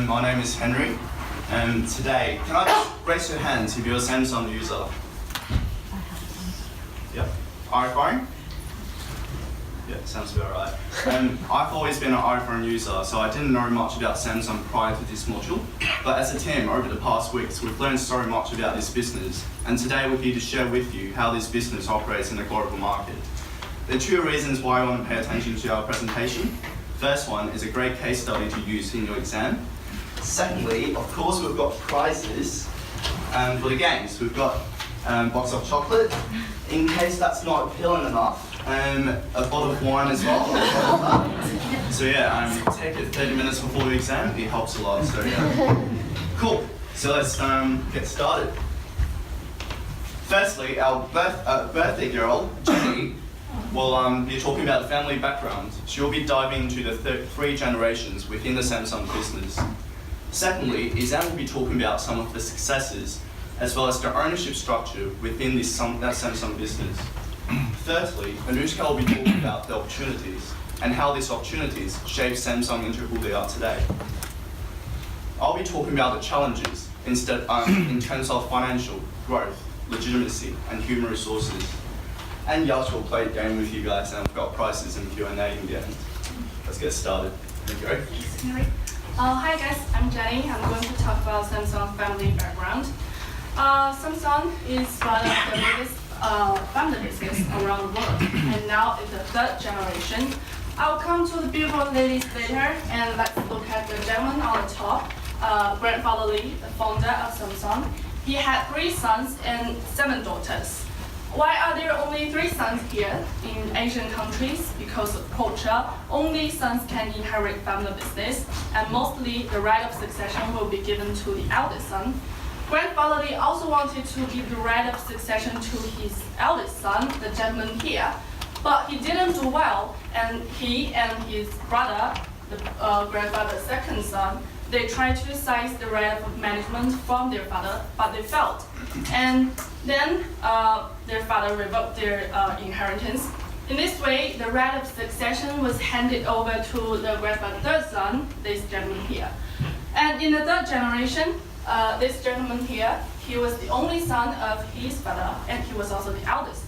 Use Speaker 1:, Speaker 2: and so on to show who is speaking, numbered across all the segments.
Speaker 1: My name is Henry, and today, can I just raise your hands if you're a Samsung user? Yep. iPhone? Yeah, sounds about right. I've always been an iPhone user, so I didn't know much about Samsung prior to this module. But as a team, over the past weeks, we've learned so much about this business, and today we're here to share with you how this business operates in the global market. There are two reasons why I want to pay attention to our presentation. First one is a great case study to use in your exam. Secondly, of course, we've got prizes for the games. We've got a box of chocolate. In case that's not appealing enough, a bottle of wine as well. So yeah, take it 30 minutes before the exam. It helps a lot. So yeah, cool. So let's get started. Firstly, our birthday girl, Jenny, will be talking about the family background. She'll be diving into the three generations within the Samsung business. Secondly, Izan will be talking about some of the successes as well as the ownership structure within that Samsung business. Thirdly, Anushka will be talking about the opportunities and how these opportunities shape Samsung into who they are today. I'll be talking about the challenges in terms of financial growth, legitimacy, and human resources. And Yash will play a game with you guys, and we've got prizes and Q&A in the end. Let's get started. Thank you.
Speaker 2: Thanks, Henry. Hi guys, I'm Jenny. I'm going to talk about Samsung family background. Samsung is one of the biggest family business around the world, and now it's the third generation. I'll come to the beautiful ladies later, and let's look at the gentleman on the top, Grandfather Lee, the founder of Samsung. He had 3 sons and 7 daughters. Why are there only 3 sons here in Asian countries? Because of culture, only sons can inherit family business, and mostly the right of succession will be given to the eldest son. Grandfather Lee also wanted to give the right of succession to his eldest son, the gentleman here, but he didn't do well, and he and his brother, the grandfather's second son, they tried to seize the right of management from their father, but they failed. And then their father revoked their inheritance. In this way, the right of succession was handed over to the grandfather's third son, this gentleman here. And in the third generation, this gentleman here, he was the only son of his father, and he was also the eldest.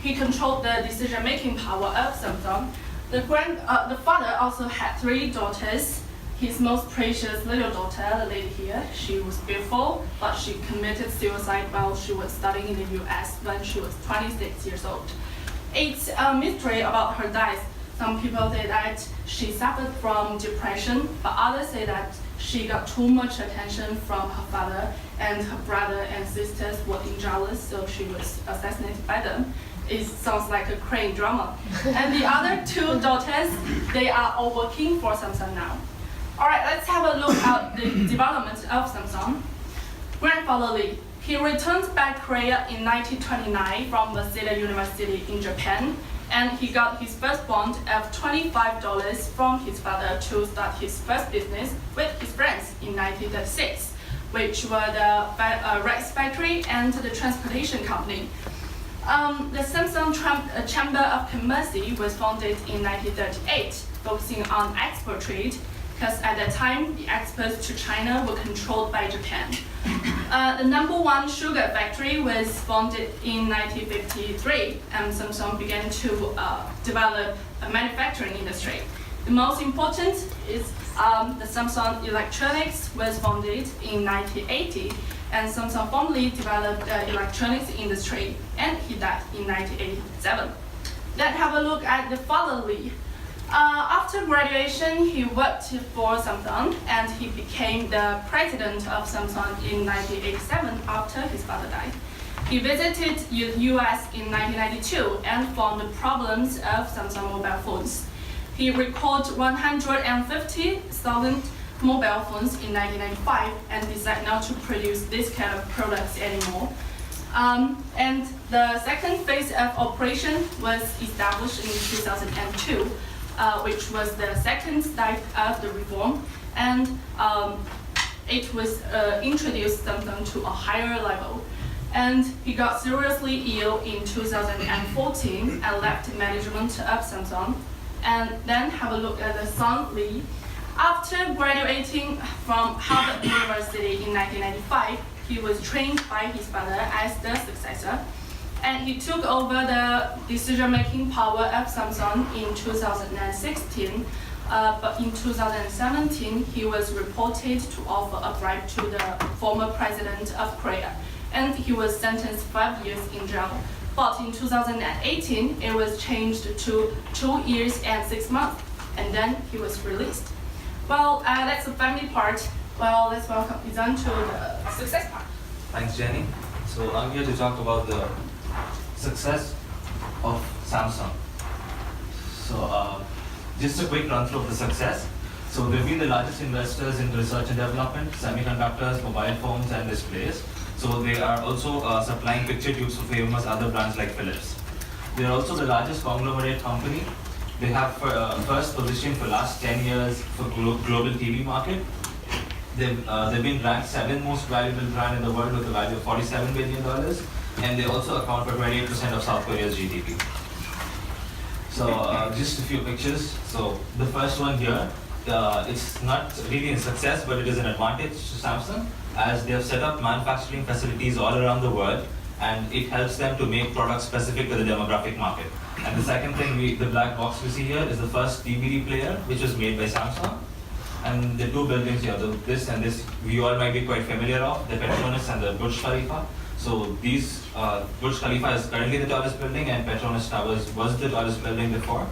Speaker 2: He controlled the decision-making power of Samsung. The father also had 3 daughters. His most precious little daughter, the lady here, she was beautiful, but she committed suicide while she was studying in the US when she was 26 years old. It's a mystery about her death. Some people say that she suffered from depression, but others say that she got too much attention from her father, and her brother and sisters were jealous, so she was assassinated by them. It sounds like a Korean drama. And the other 2 daughters, they are all working for Samsung now. All right, let's have a look at the development of Samsung. Grandfather Lee, he returned back Korea in 1929 from Waseda University in Japan, and he got his first bond of $25 from his father to start his first business with his friends in 1936, which were the rice factory and the transportation company. The Samsung Chamber of Commerce was founded in 1938, focusing on export trade, because at that time, the exports to China were controlled by Japan. The #1 sugar factory was founded in 1953, and Samsung began to develop a manufacturing industry. The most important is the Samsung Electronics was founded in 1980, and Samsung formally developed the electronics industry, and he died in 1987. Let's have a look at the father Lee. After graduation, he worked for Samsung, and he became the president of Samsung in 1987 after his father died. He visited the US in 1992 and found the problems of Samsung mobile phones. he recalled 150,000 mobile phones in 1995 and decided not to produce this kind of products anymore. And the second phase of operation was established in 2002, which was the second step of the reform, and it was introduced Samsung to a higher level. And he got seriously ill in 2014 and left management of Samsung. And then have a look at the Son Lee. After graduating from Harvard University in 1995, he was trained by his father as the successor, and he took over the decision-making power of Samsung in 2016. But in 2017, he was reported to offer a bribe to the former president of Korea, and he was sentenced 5 years in jail. But in 2018, it was changed to 2 years and 6 months, and then he was released. Well, that's the family part. Well, let's welcome Izan to the success part.
Speaker 3: Thanks, Jenny. So I'm here to talk about the success of Samsung. So just a quick run through of the success. So they've been the largest investors in research and development, semiconductors, mobile phones, and displays. So they are also supplying picture tubes for famous other brands like Philips. They are also the largest conglomerate company. They have first position for last 10 years for global TV market. They've been ranked 7th most valuable brand in the world with a value of $47 billion, and they also account for 28% of South Korea's GDP. So just a few pictures. So the first one here, it's not really a success, but it is an advantage to Samsung, as they have set up manufacturing facilities all around the world, and it helps them to make products specific to the demographic market. And the second thing, the black box we see here is the first DVD player, which was made by Samsung. And the two buildings here, this and this, we all might be quite familiar of, the Petronas and the Burj Khalifa. So these, Burj Khalifa is currently the tallest building, and Petronas Towers was the tallest building before.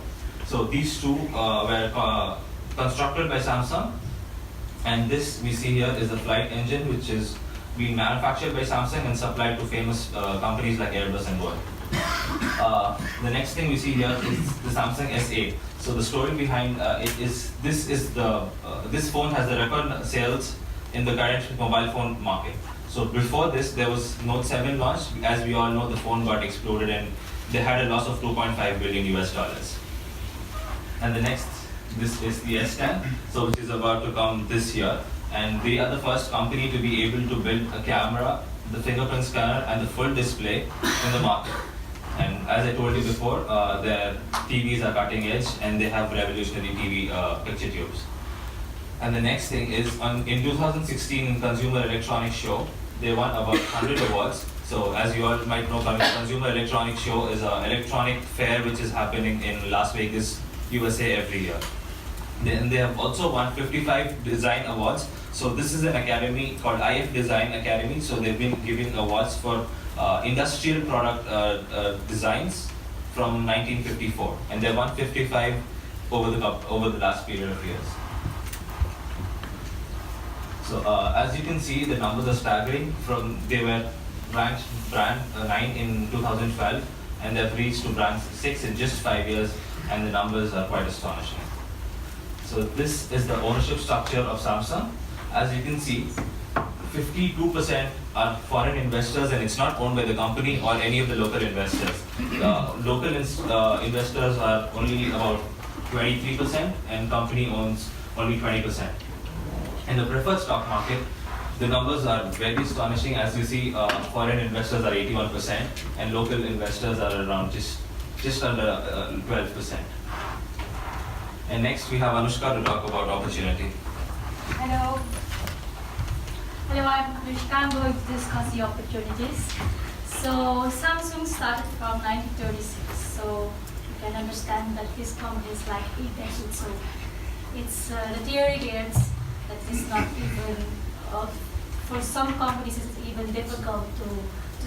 Speaker 3: So these two were constructed by Samsung. And this we see here is the flight engine, which is being manufactured by Samsung and supplied to famous companies like Airbus and Boeing. The next thing we see here is the Samsung S8. So the story behind this phone has the record sales in the current mobile phone market. So before this, there was Note 7 launched. As we all know, the phone got exploded and they had a loss of $2.5 billion US. And the next, this is the S10, so which is about to come this year. And they are the first company to be able to build a camera, the fingerprint scanner, and the full display in the market. And as I told you before, their TVs are cutting edge and they have revolutionary TV picture tubes. And the next thing is, in 2016 Consumer Electronics Show, they won about 100 awards. So as you all might know, Consumer Electronics Show is an electronic fair which is happening in Las Vegas, USA every year. Then they have also won 55 design awards. So this is an academy called IF Design Academy. So they've been giving awards for industrial product designs from 1954, and they won 55 over the last period of years. So as you can see, the numbers are staggering. They were ranked brand 9 in 2012, and they've reached to brand 6 in just 5 years, and the numbers are quite astonishing. So this is the ownership structure of Samsung. As you can see, 52% are foreign investors, and it's not owned by the company or any of the local investors. Local investors are only about 23%, and company owns only 20%. In the preferred stock market, the numbers are very astonishing. As you see, foreign investors are 81%, and local investors are around just under 12%. And next, we have Anushka to talk about opportunity.
Speaker 4: Hello. Hello, I'm Anushka. I'm going to discuss the opportunities. So Samsung started from 1936. So you can understand that this company is like 8 decades old. It's the theory is that it's not even, for some companies it's even difficult to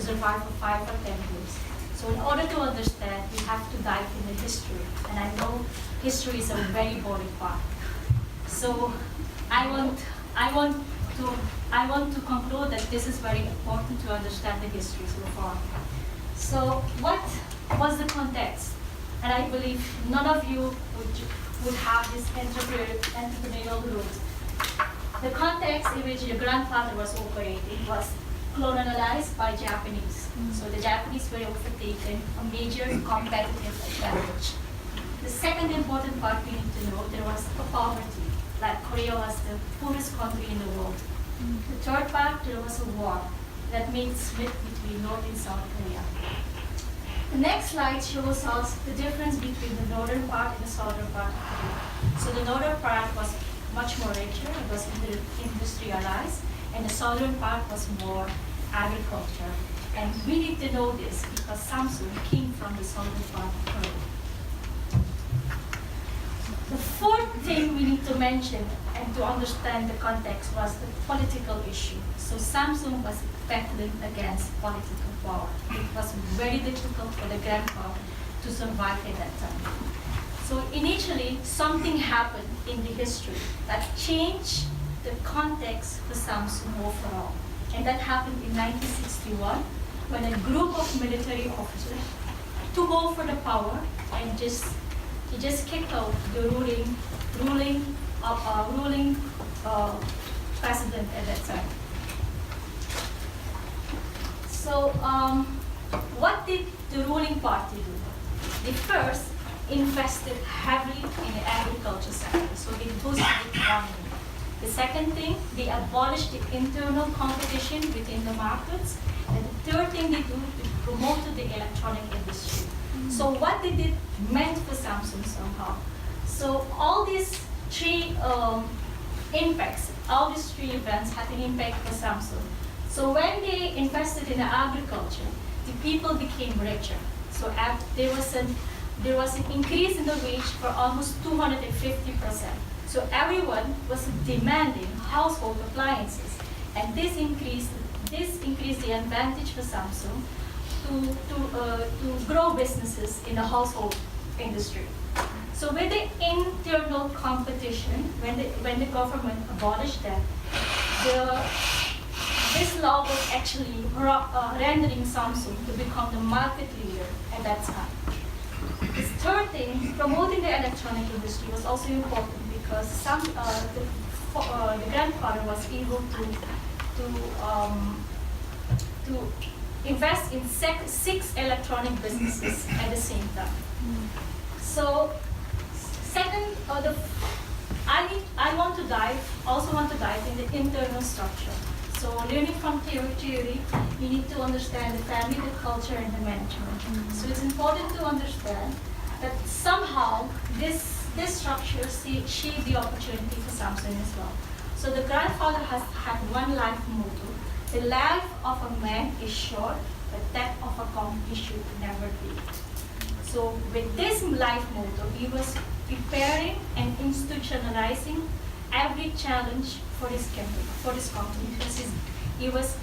Speaker 4: survive for 5 or 10 years. So in order to understand, we have to dive into history. And I know history is a very boring part. So I want to conclude that this is very important to understand the history so far. So what was the context? And I believe none of you would have this entrepreneurial route. The context in which the grandfather was operating was colonialized by Japanese. So the Japanese were overtaken a major competitive advantage. The second important part we need to know, there was a poverty, like Korea was the poorest country in the world. The third part, there was a war that made split between North and South Korea. The next slide shows us the difference between the northern part and the southern part of Korea. So the northern part was much more richer, it was industrialized, and the southern part was more agriculture. And we need to know this because Samsung came from the southern part of Korea. The fourth thing we need to mention and to understand the context was the political issue. So Samsung was battling against political power. It was very difficult for the grandfather to survive at that time. So initially, something happened in the history that changed the context for Samsung overall. And that happened in 1961 when a group of military officers took over the power and just kicked out the ruling president at that time. So what did the ruling party do? They first invested heavily in the agriculture sector, so they boosted the economy. The second thing, they abolished the internal competition within the markets. And the third thing they do, they promoted the electronic industry. So what did it meant for Samsung somehow? So all these three impacts, all these three events had an impact for Samsung. So when they invested in the agriculture, the people became richer. So there was an increase in the wage for almost 250%. So everyone was demanding household appliances, and this increased the advantage for Samsung to grow businesses in the household industry. So with the internal competition, when the government abolished that, this law was actually rendering Samsung to become the market leader at that time. This third thing, promoting the electronic industry was also important because the grandfather was able to invest in six electronic businesses at the same time. So, second, I also want to dive in the internal structure. So, learning from theory, you need to understand the family, the culture, and the management. So, it's important to understand that somehow this structure shaped the opportunity for Samsung as well. So, the grandfather has had one life motto: the life of a man is short, but that of a company should never be. So with this life motto, he was preparing and institutionalizing every challenge for this company, because he was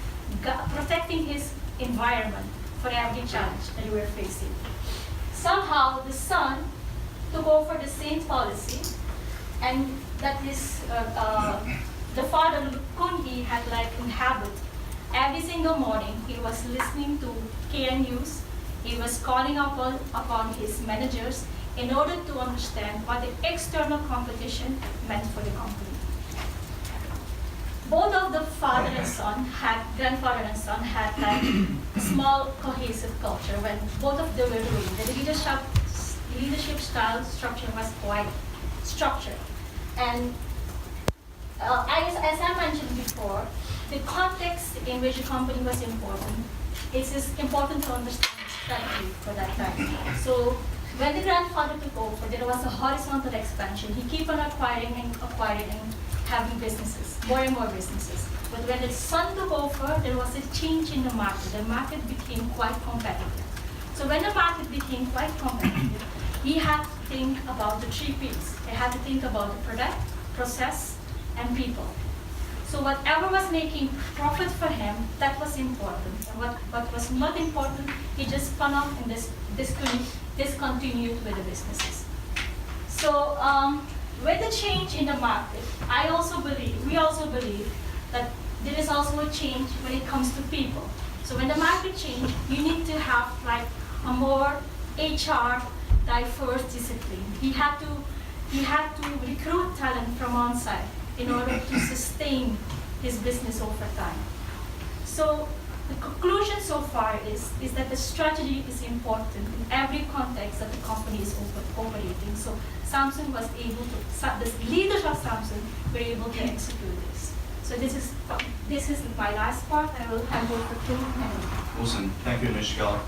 Speaker 4: protecting his environment for every challenge that we were facing. Somehow the son took over the same policy, and that is the father Kunhi had in habit. Every single morning, he was listening to KN News. He was calling upon his managers in order to understand what the external competition meant for the company. Both of the grandfather and son had a small cohesive culture when both of them were doing. The leadership style structure was quite structured. And as I mentioned before, the context in which the company was important, it's important to understand the strategy for that time. So when the grandfather took over, there was a horizontal expansion. He kept on acquiring and having businesses, more and more businesses. But when the son took over, there was a change in the market. The market became quite competitive. So when the market became quite competitive, he had to think about the 3 Ps. He had to think about the product, process, and people. So whatever was making profit for him, that was important. And what was not important, he just spun off and discontinued with the businesses. So with the change in the market, we also believe that there is also a change when it comes to people. So when the market changed, you need to have a more HR diverse discipline. He had to he had to recruit talent from on-site in order to sustain his business over time. So the conclusion so far is that the strategy is important in every context that the company is operating. So Samsung was able to, the leaders of Samsung were able to execute this. So this is my last part. I will hand over to Henry.
Speaker 1: Awesome. Thank you, Mishka.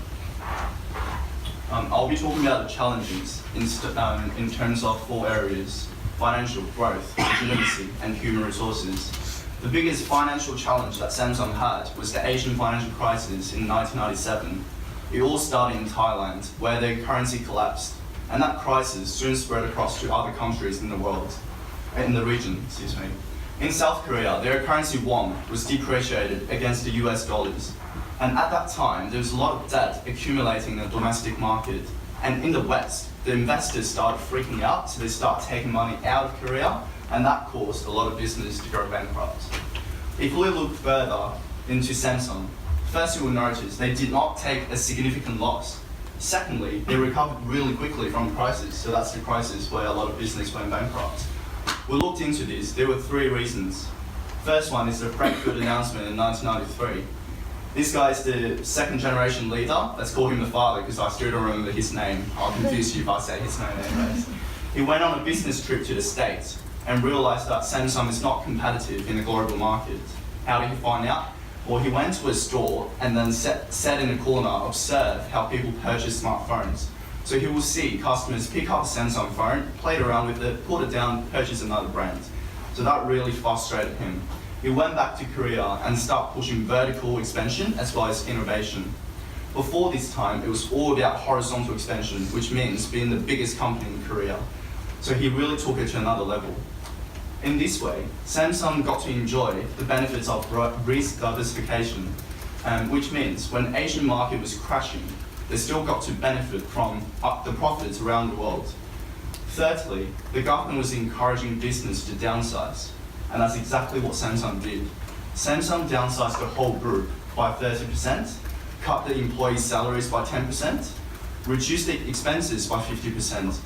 Speaker 1: I'll be talking about the challenges in terms of 4 areas: financial growth, legitimacy, and human resources. The biggest financial challenge that Samsung had was the Asian financial crisis in 1997. It all started in Thailand, where their currency collapsed, and that crisis soon spread across to other countries in the world, in the region, excuse me. In South Korea, their currency won was depreciated against the US dollars. And at that time, there was a lot of debt accumulating in the domestic market. And in the West, the investors started freaking out, so they started taking money out of Korea, and that caused a lot of business to go bankrupt. If we look further into Samsung, first you will notice they did not take a significant loss. Secondly, they recovered really quickly from the crisis, so that's the crisis where a lot of business went bankrupt. We looked into this. There were 3 reasons. First one is the Frankfurt announcement in 1993. This guy is the 2nd generation leader. Let's call him the father because I still don't remember his name. I'll confuse you if I say his name anyways. He went on a business trip to the States and realized that Samsung is not competitive in the global market. How did he find out? Well, he went to a store and then sat in a corner, observed how people purchase smartphones. So he will see customers pick up a Samsung phone, play around with it, put it down, purchase another brand. So that really frustrated him. He went back to Korea and started pushing vertical expansion as well as innovation. Before this time, it was all about horizontal expansion, which means being the biggest company in Korea. So he really took it to another level. In this way, Samsung got to enjoy the benefits of risk diversification, which means when the Asian market was crashing, they still got to benefit from the profits around the world. Thirdly, the government was encouraging business to downsize, and that's exactly what Samsung did. Samsung downsized the whole group by 30%, cut the employees' salaries by 10%, reduced the expenses by 50%,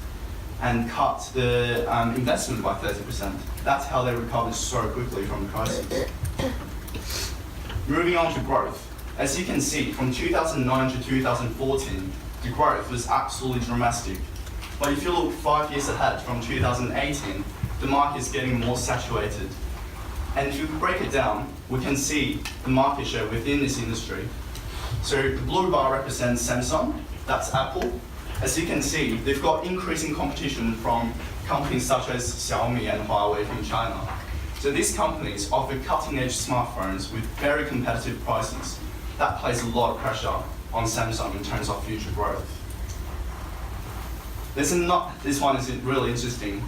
Speaker 1: and cut the investment by 30%. That's how they recovered so quickly from the crisis. Moving on to growth. As you can see, from 2009 to 2014, the growth was absolutely dramatic. But if you look 5 years ahead, from 2018, the market is getting more saturated. And if you break it down, we can see the market share within this industry. So the blue bar represents Samsung, that's Apple. As you can see, they've got increasing competition from companies such as Xiaomi and Huawei from China. So these companies offer cutting-edge smartphones with very competitive prices. That places a lot of pressure on Samsung in terms of future growth. This one is really interesting.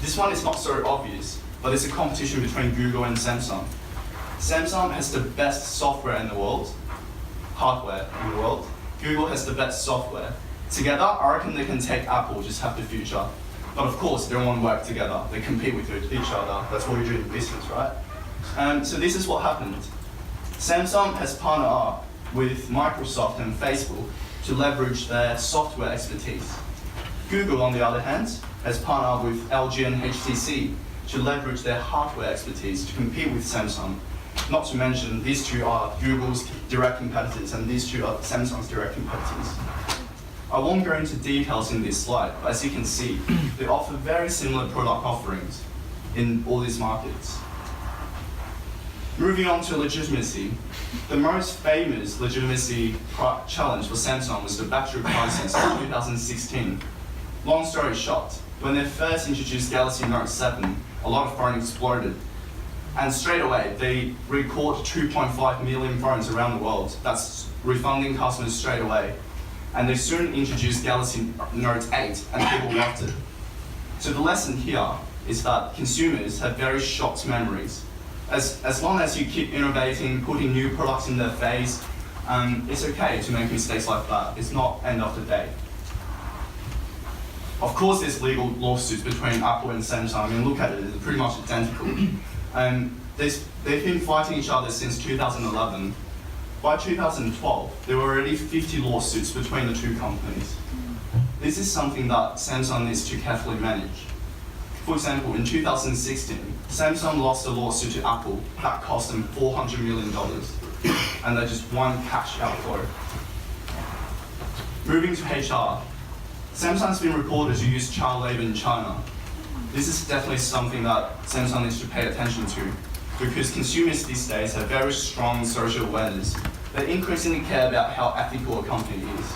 Speaker 1: This one is not so obvious, but it's a competition between Google and Samsung. Samsung has the best software in the world, hardware in the world. Google has the best software. Together, I reckon they can take Apple, just have the future. But of course, they don't want to work together. They compete with each other. That's what you do in business, right? So this is what happened. Samsung has partnered up with Microsoft and Facebook to leverage their software expertise. Google, on the other hand, has partnered up with LG and HTC to leverage their hardware expertise to compete with Samsung. Not to mention, these two are Google's direct competitors and these two are Samsung's direct competitors. I won't go into details in this slide, but as you can see, they offer very similar product offerings in all these markets. Moving on to legitimacy. The most famous legitimacy challenge for Samsung was the battery crisis in 2016. Long story short, when they first introduced Galaxy Note 7, a lot of phones exploded. And straight away, they recalled 2.5 million phones around the world. That's refunding customers straight away. And they soon introduced Galaxy Note 8, and people loved it. So the lesson here is that consumers have very short memories. As long as you keep innovating, putting new products in their face, it's okay to make mistakes like that. It's not end of the day. Of course, there's legal lawsuits between Apple and Samsung. I mean, look at it, it's pretty much identical. They've been fighting each other since 2011. By 2012, there were already 50 lawsuits between the two companies. This is something that Samsung needs to carefully manage. For example, in 2016, Samsung lost a lawsuit to Apple that cost them $400 million, and they just one cash outflow. Moving to HR, Samsung's been reported to use child labor in China. This is definitely something that Samsung needs to pay attention to, because consumers these days have very strong social awareness. They increasingly care about how ethical a company is.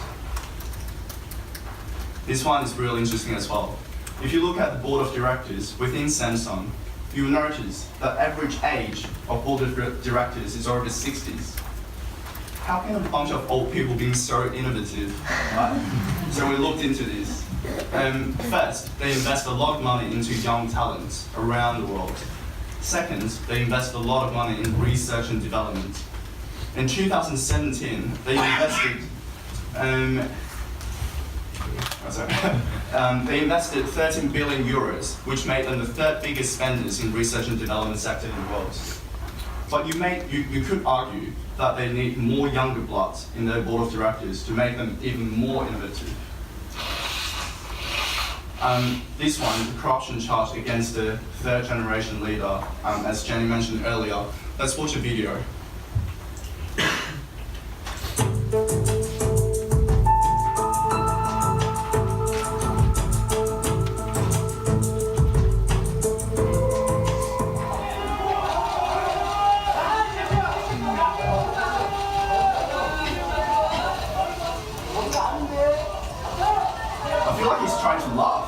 Speaker 1: This one is really interesting as well. If you look at the board of directors within Samsung, you'll notice that average age of board of directors is over 60s. How can a bunch of old people be so innovative? Right? So we looked into this. First, they invest a lot of money into young talents around the world. Second, they invest a lot of money in research and development. In 2017, they invested they invested 13 billion euros, which made them the third biggest spenders in research and development sector in the world. But you could argue that they need more younger blood in their board of directors to make them even more innovative. This one, the corruption charge against the third generation leader, as Jenny mentioned earlier. Let's watch a video. I feel like he's trying to laugh.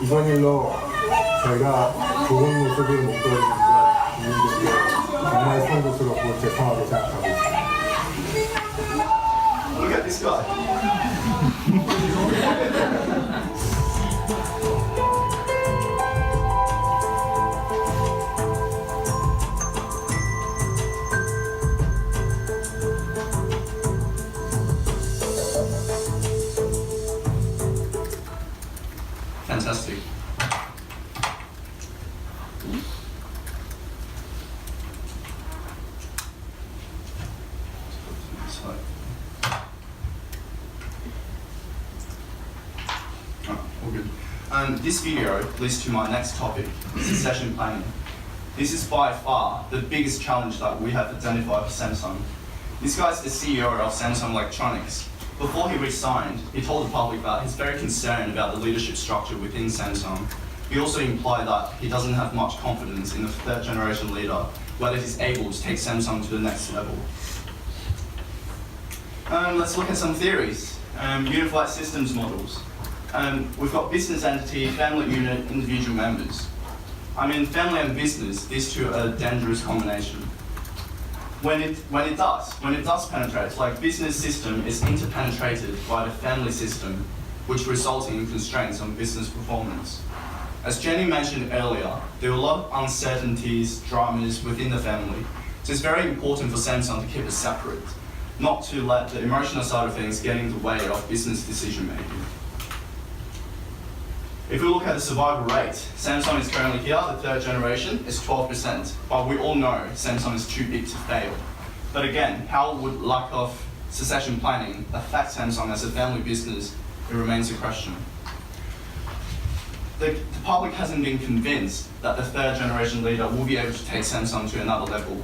Speaker 5: 이번 일로 저희가 좋은 모습을 못 보여드리니까 국민들께 정말 송구스럽고 죄송하게 생각하고 있습니다.
Speaker 1: Look at this guy. Fantastic. All good. This video leads to my next topic, succession planning. This is by far the biggest challenge that we have identified for Samsung. This guy's the CEO of Samsung Electronics. Before he resigned, he told the public that he's very concerned about the leadership structure within Samsung. He also implied that he doesn't have much confidence in the third generation leader, whether he's able to take Samsung to the next level. Let's look at some theories. Unified systems models. We've got business entity, family unit, individual members. I mean, family and business, these two are a dangerous combination. When it does penetrate, like business system is interpenetrated by the family system, which results in constraints on business performance. As Jenny mentioned earlier, there are a lot of uncertainties, dramas within the family. So it's very important for Samsung to keep it separate, not to let the emotional side of things get in the way of business decision making. If we look at the survival rate, Samsung is currently here, the third generation is 12%, but we all know Samsung is too big to fail. But again, how would lack of succession planning affect Samsung as a family business? It remains a question. The public hasn't been convinced that the third generation leader will be able to take Samsung to another level.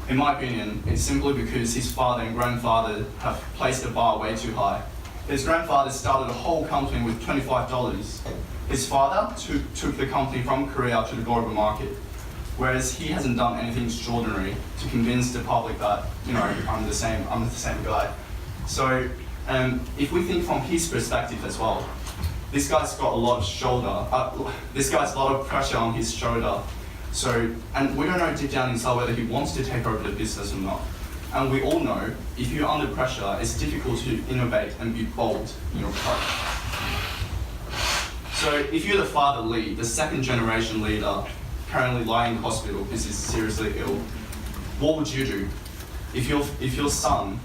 Speaker 1: In my opinion, it's simply because his father and grandfather have placed the bar way too high. His grandfather started a whole company with $25. His father took the company from Korea to the global market, whereas he hasn't done anything extraordinary to convince the public that, you know, I'm the same guy. So if we think from his perspective as well, this guy's got a lot of pressure on his shoulder. So, and we don't know deep down inside whether he wants to take over the business or not. And we all know, if you're under pressure, it's difficult to innovate and be bold in your approach. So if you're the father Lee, the second generation leader, currently lying in the hospital because he's seriously ill, what would you do? If your son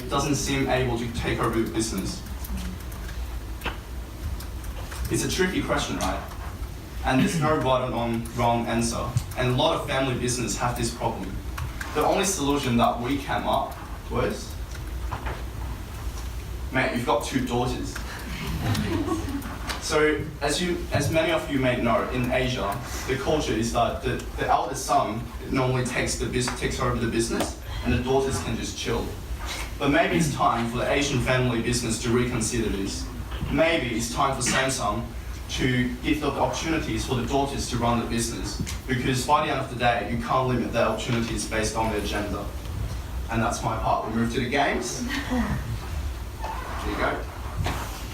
Speaker 1: doesn't seem able to take over the business? It's a tricky question, right? And there's no right or wrong answer. And a lot of family business have this problem. The only solution that we came up with mate, you've got 2 daughters. So, as many of you may know, in Asia, the culture is that the eldest son normally takes over the business, and the daughters can just chill. But maybe it's time for the Asian family business to reconsider this. Maybe it's time for Samsung to give the opportunities for the daughters to run the business, because by the end of the day, you can't limit their opportunities based on their gender. And that's my part. We move to the games. There you go.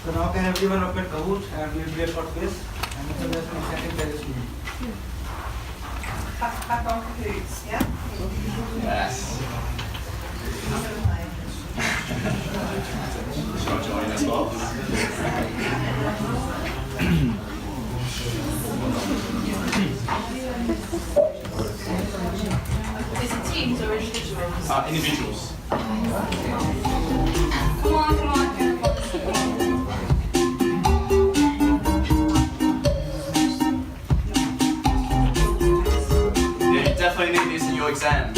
Speaker 6: So now can everyone open Kahoot and we will play for quiz and information is setting there is me.
Speaker 7: Back on Kahoots, yeah?
Speaker 1: Yes. Should I join as well?
Speaker 2: Is it teams or individuals?
Speaker 1: Individuals.
Speaker 2: Come on, come on, come on.
Speaker 1: Yeah, you definitely need this in your exam.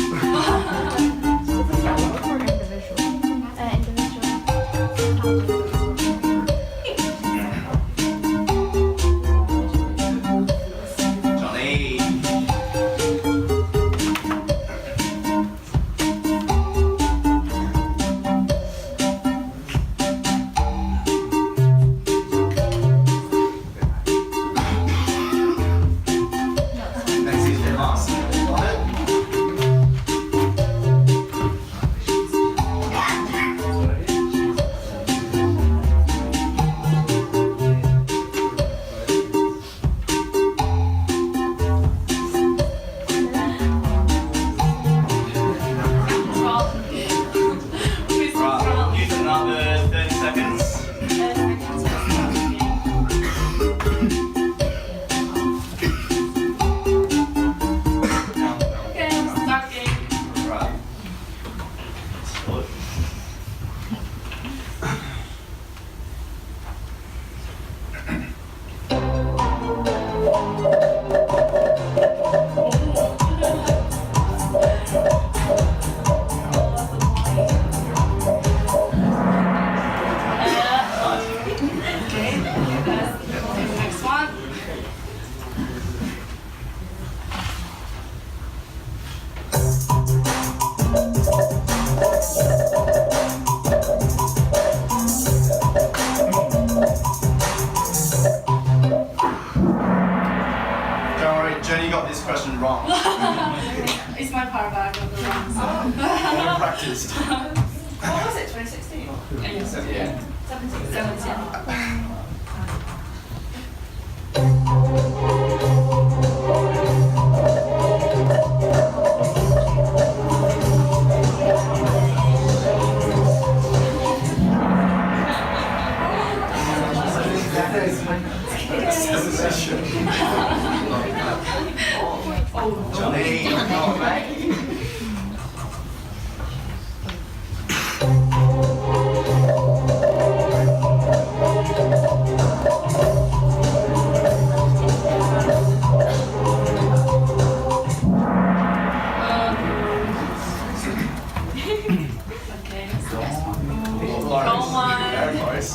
Speaker 1: Johnny. Next is your last.
Speaker 2: Please
Speaker 1: Right,
Speaker 2: round.
Speaker 1: use another 30 seconds.
Speaker 2: Okay, start game.
Speaker 1: Right. Sport.
Speaker 2: Okay, next one.
Speaker 1: Don't worry, Jenny got this question wrong.
Speaker 2: It's my part, but I got the wrong song.
Speaker 1: Never practiced.
Speaker 2: What was it, 2016?
Speaker 1: Yeah.
Speaker 2: 17.
Speaker 1: Johnny, come on, mate.
Speaker 2: Okay,
Speaker 1: Close.
Speaker 2: Come on.
Speaker 1: Very close.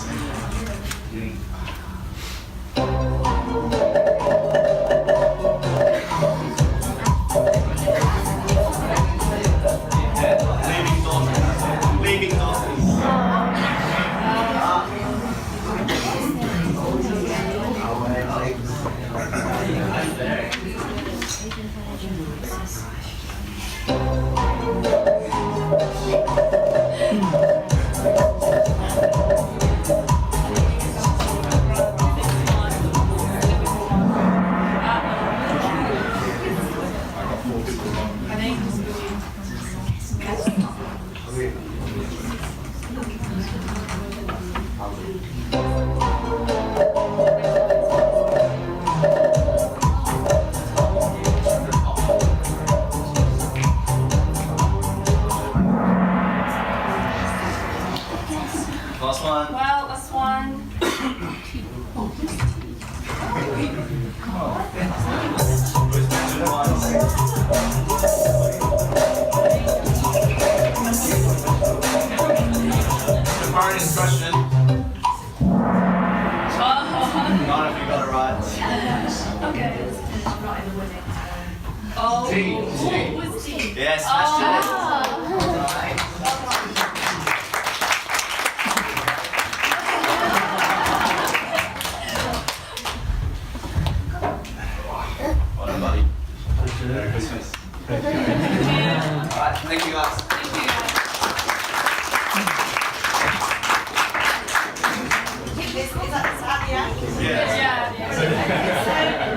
Speaker 1: Leaving daughters. Leaving daughters.
Speaker 2: I think it's
Speaker 1: Last one.
Speaker 2: well, last one.
Speaker 1: Preparing bonus question. None of you got it right.
Speaker 2: Okay. Oh,
Speaker 1: T.
Speaker 2: who's T?
Speaker 1: Yeah, smashed it. Well done, buddy. Merry Christmas. Alright, thank you guys.
Speaker 2: Thank you.
Speaker 7: Is that the end?
Speaker 1: Yeah.
Speaker 2: Yeah.